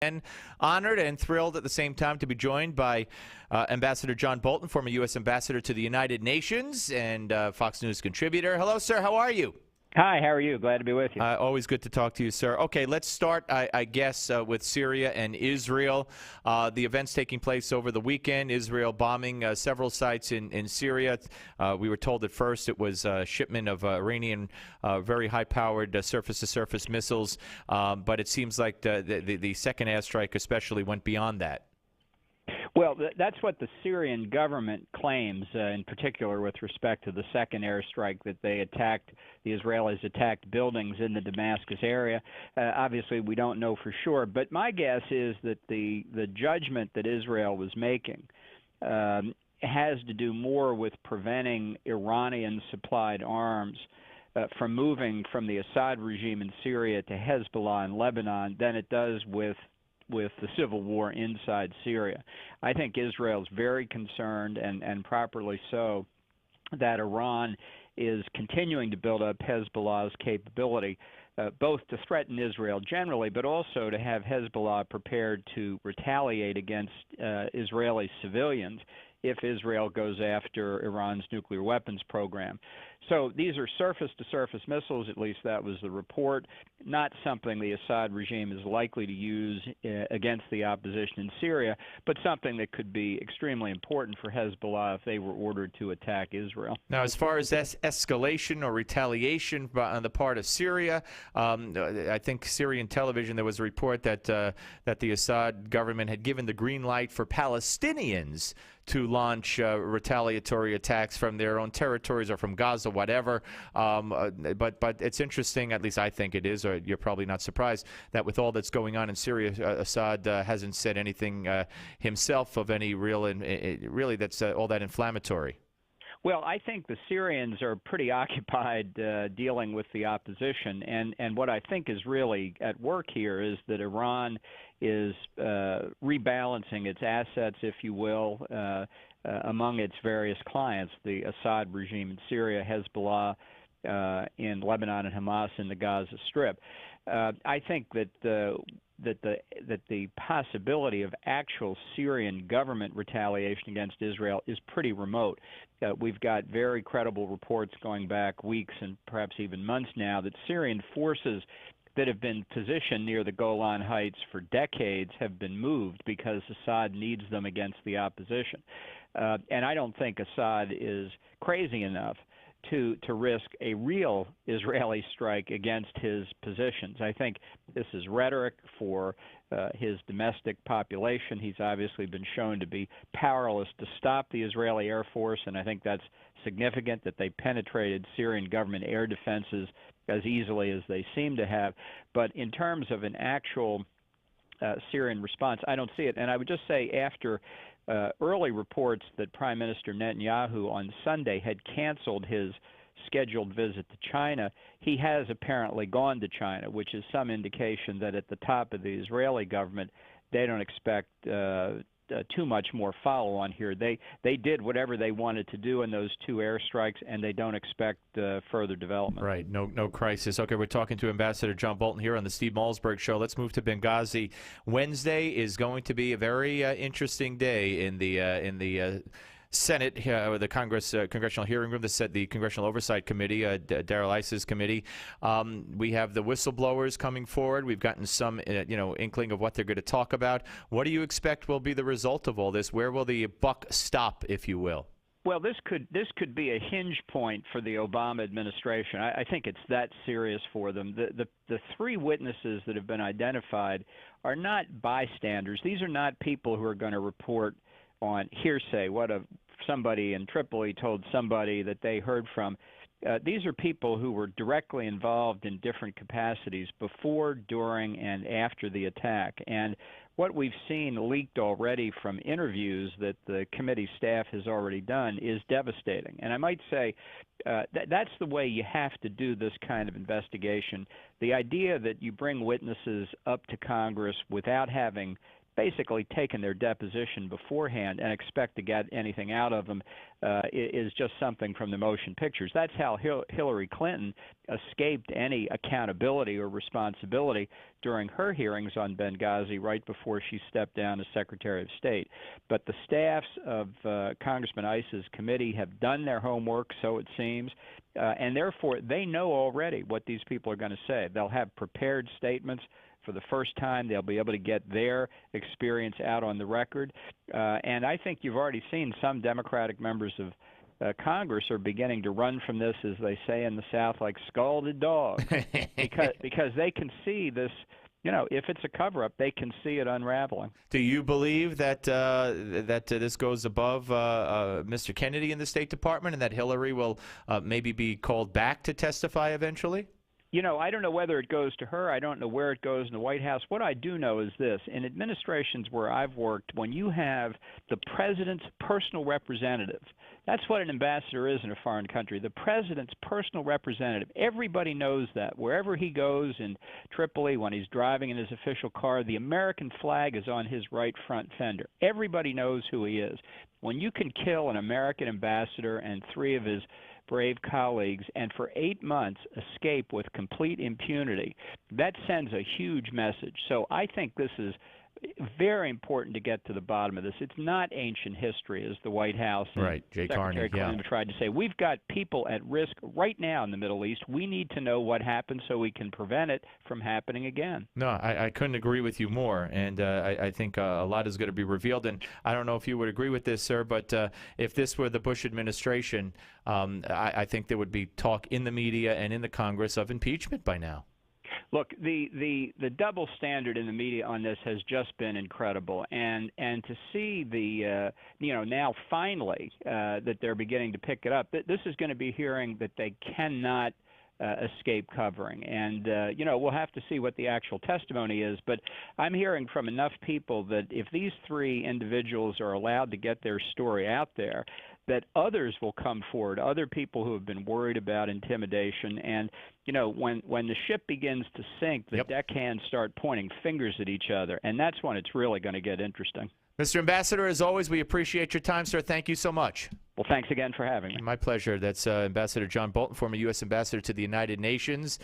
and honored and thrilled at the same time to be joined by Ambassador John Bolton, former U.S. Ambassador to the United Nations and Fox News contributor. Hello, sir. How are you? Hi, how are you? Glad to be with you. Always good to talk to you, sir. Okay, let's start, I guess, with Syria and Israel. The events taking place over the weekend, Israel bombing several sites in Syria. We were told at first it was a shipment of Iranian very high-powered surface-to-surface missiles, but it seems like the second airstrike especially went beyond that. Well, that's what the Syrian government claims, in particular with respect to the second airstrike, that the Israelis attacked buildings in the Damascus area. Obviously, we don't know for sure, but my guess is that the judgment that Israel was making has to do more with preventing Iranian-supplied arms from moving from the Assad regime in Syria to Hezbollah in Lebanon than it does with the civil war inside Syria. I think Israel's very concerned, and properly so, that Iran is continuing to build up Hezbollah's capability, both to threaten Israel generally, but also to have Hezbollah prepared to retaliate against Israeli civilians if Israel goes after Iran's nuclear weapons program. So these are surface-to-surface missiles, at least that was the report, not something the Assad regime is likely to use against the opposition in Syria, but something that could be extremely important for Hezbollah if they were ordered to attack Israel. Now, as far as escalation or retaliation on the part of Syria, I think Syrian television, there was a report that the Assad government had given the green light for Palestinians to launch retaliatory attacks from their own territories or from Gaza, whatever. But it's interesting, at least I think it is, or you're probably not surprised, that with all that's going on in Syria, Assad hasn't said anything himself of any real, really that's all that inflammatory. Well, I think the Syrians are pretty occupied dealing with the opposition, and what I think is really at work here is that Iran is rebalancing its assets, if you will, among its various clients, the Assad regime in Syria, Hezbollah in Lebanon, and Hamas in the Gaza Strip. I think that the possibility of actual Syrian government retaliation against Israel is pretty remote. We've got very credible reports going back weeks and perhaps even months now that Syrian forces that have been positioned near the Golan Heights for decades have been moved because Assad needs them against the opposition. And I don't think Assad is crazy enough to risk a real Israeli strike against his positions. I think this is rhetoric for his domestic population. He's obviously been shown to be powerless to stop the Israeli Air Force, and I think that's significant that they penetrated Syrian government air defenses as easily as they seem to have. But in terms of an actual Syrian response, I don't see it. And I would just say after early reports that Prime Minister Netanyahu on Sunday had canceled his scheduled visit to China, he has apparently gone to China, which is some indication that at the top of the Israeli government, they don't expect too much more follow-on here. They did whatever they wanted to do in those two airstrikes, and they don't expect further development. Right. No crisis. Okay, we're talking to Ambassador John Bolton here on the Steve Malzberg Show. Let's move to Benghazi. Wednesday is going to be a very interesting day in the Senate, or the Congressional Hearing Room, the Congressional Oversight Committee, Darrell Iss's committee. We have the whistleblowers coming forward. We've gotten some, inkling of what they're going to talk about. What do you expect will be the result of all this? Where will the buck stop, if you will? Well, this could be a hinge point for the Obama administration. I think it's that serious for them. The three witnesses that have been identified are not bystanders. These are not people who are going to report on hearsay, somebody in Tripoli told somebody that they heard from. These are people who were directly involved in different capacities before, during, and after the attack. And what we've seen leaked already from interviews that the committee staff has already done is devastating. And I might say that's the way you have to do this kind of investigation. The idea that you bring witnesses up to Congress without having basically taken their deposition beforehand and expect to get anything out of them is just something from the motion pictures. That's how Hillary Clinton escaped any accountability or responsibility during her hearings on Benghazi right before she stepped down as Secretary of State. But the staffs of Congressman Iss's committee have done their homework, so it seems, and therefore they know already what these people are going to say. They'll have prepared statements. For the first time, they'll be able to get their experience out on the record. And I think you've already seen some Democratic members of Congress are beginning to run from this, as they say in the South, like scalded dogs, because they can see this. You know, if it's a cover-up, they can see it unraveling. Do you believe that this goes above Mr. Kennedy in the State Department, and that Hillary will maybe be called back to testify eventually? You know, I don't know whether it goes to her. I don't know where it goes in the White House. What I do know is this. In administrations where I've worked, when you have the president's personal representative, that's what an ambassador is in a foreign country, the president's personal representative. Everybody knows that. Wherever he goes in Tripoli, when he's driving in his official car, the American flag is on his right front fender. Everybody knows who he is. When you can kill an American ambassador and 3 of his brave colleagues and for 8 months escape with complete impunity, that sends a huge message. So I think this is very important to get to the bottom of this. It's not ancient history, as the White House and Secretary Clinton tried to say. We've got people at risk right now in the Middle East. We need to know what happened so we can prevent it from happening again. No, I couldn't agree with you more, and I think a lot is going to be revealed. And I don't know if you would agree with this, sir, but if this were the Bush administration, I think there would be talk in the media and in the Congress of impeachment by now. Look, the double standard in the media on this has just been incredible, and to see the now finally that they're beginning to pick it up. This is going to be hearing that they cannot escape covering, and we'll have to see what the actual testimony is. But I'm hearing from enough people that if these 3 individuals are allowed to get their story out there, that others will come forward, other people who have been worried about intimidation. And, when the ship begins to sink, the deckhands start pointing fingers at each other, and that's when it's really going to get interesting. Mr. Ambassador, as always, we appreciate your time, sir. Thank you so much. Well, thanks again for having me. My pleasure. That's Ambassador John Bolton, former U.S. Ambassador to the United Nations.